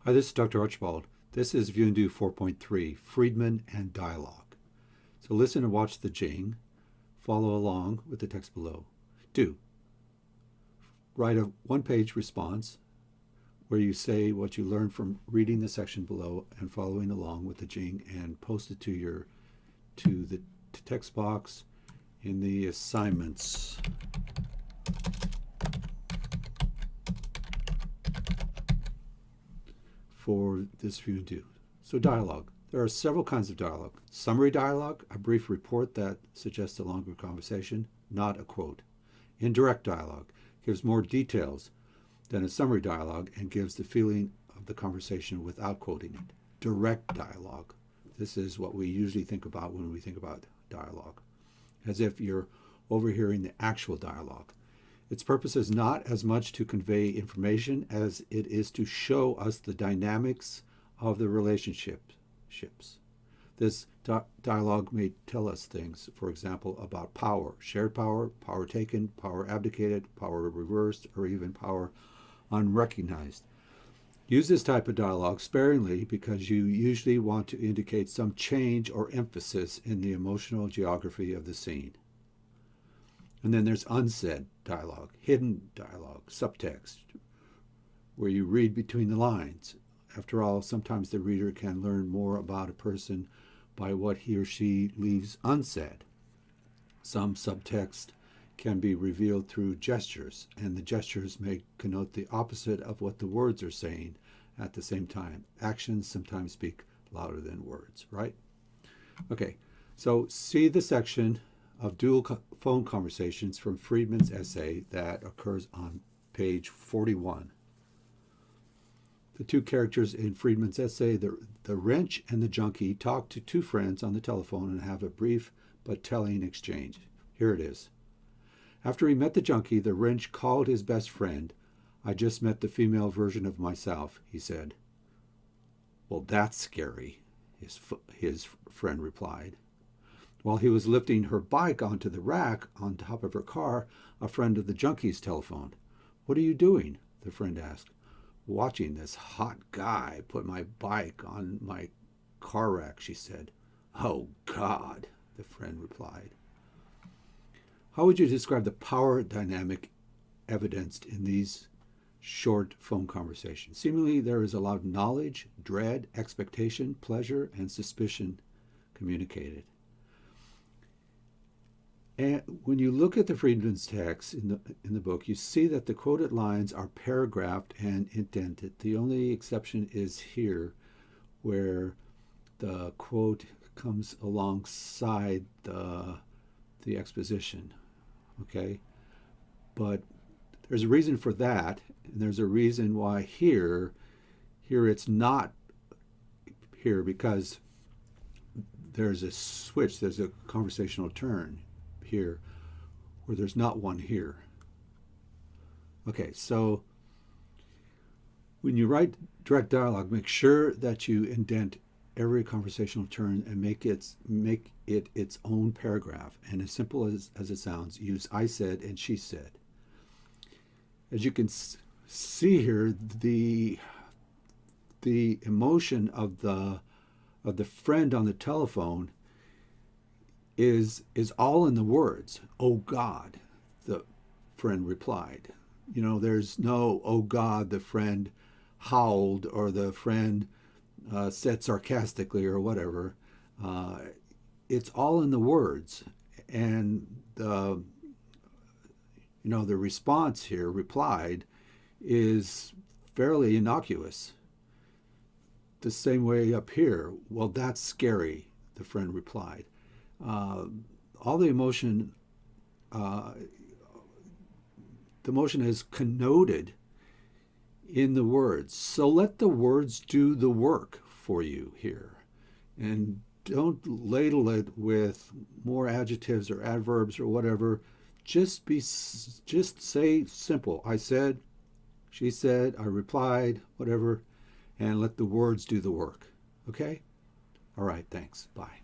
Hi, this is Dr. Archibald. This is View and Do 4.3, Friedman and Dialogue. So listen and watch the Jing. Follow along with the text below. 2. Write a one-page response where you say what you learned from reading the section below and following along with the Jing, and post it to the text box in the assignments. For this View and Do. So dialogue. There are several kinds of dialogue. Summary dialogue, a brief report that suggests a longer conversation, not a quote. Indirect dialogue gives more details than a summary dialogue and gives the feeling of the conversation without quoting it. Direct dialogue. This is what we usually think about when we think about dialogue, as if you're overhearing the actual dialogue. Its purpose is not as much to convey information as it is to show us the dynamics of the relationships. This dialogue may tell us things, for example, about power, shared power, power taken, power abdicated, power reversed, or even power unrecognized. Use this type of dialogue sparingly because you usually want to indicate some change or emphasis in the emotional geography of the scene. And then there's unsaid dialogue, hidden dialogue, subtext, where you read between the lines. After all, sometimes the reader can learn more about a person by what he or she leaves unsaid. Some subtext can be revealed through gestures, and the gestures may connote the opposite of what the words are saying at the same time. Actions sometimes speak louder than words, right? Okay, so see the section of dual phone conversations from Friedman's essay that occurs on page 41. The two characters in Friedman's essay, the wrench and the junkie, talk to two friends on the telephone and have a brief but telling exchange. Here it is. After he met the junkie, the wrench called his best friend. "I just met the female version of myself," he said. "Well, that's scary," his friend replied. While he was lifting her bike onto the rack on top of her car, a friend of the junkie's telephoned. "What are you doing?" the friend asked. "Watching this hot guy put my bike on my car rack," she said. "Oh, God," the friend replied. How would you describe the power dynamic evidenced in these short phone conversations? Seemingly there is a lot of knowledge, dread, expectation, pleasure, and suspicion communicated. And when you look at the Friedman's text in the book, you see that the quoted lines are paragraphed and indented. The only exception is here, where the quote comes alongside the exposition. Okay, but there's a reason for that, and there's a reason why here it's not here, because there's a switch, there's a conversational turn here where there's not one here. Okay, so when you write direct dialogue, make sure that you indent every conversational turn and make it its own paragraph. And as simple as it sounds, use "I said" and "she said." As you can see here, the emotion of the friend on the telephone is all in the words. "Oh, God," the friend replied. You know, there's no "Oh, God," the friend howled, or the friend said sarcastically, or whatever. It's all in the words, and the response here, replied, is fairly innocuous. The same way up here. "Well, that's scary," the friend replied. All the emotion is connoted in the words. So let the words do the work for you here, and don't ladle it with more adjectives or adverbs or whatever. Just say simple. "I said," "she said," "I replied," whatever, and let the words do the work. Okay? All right, thanks. Bye.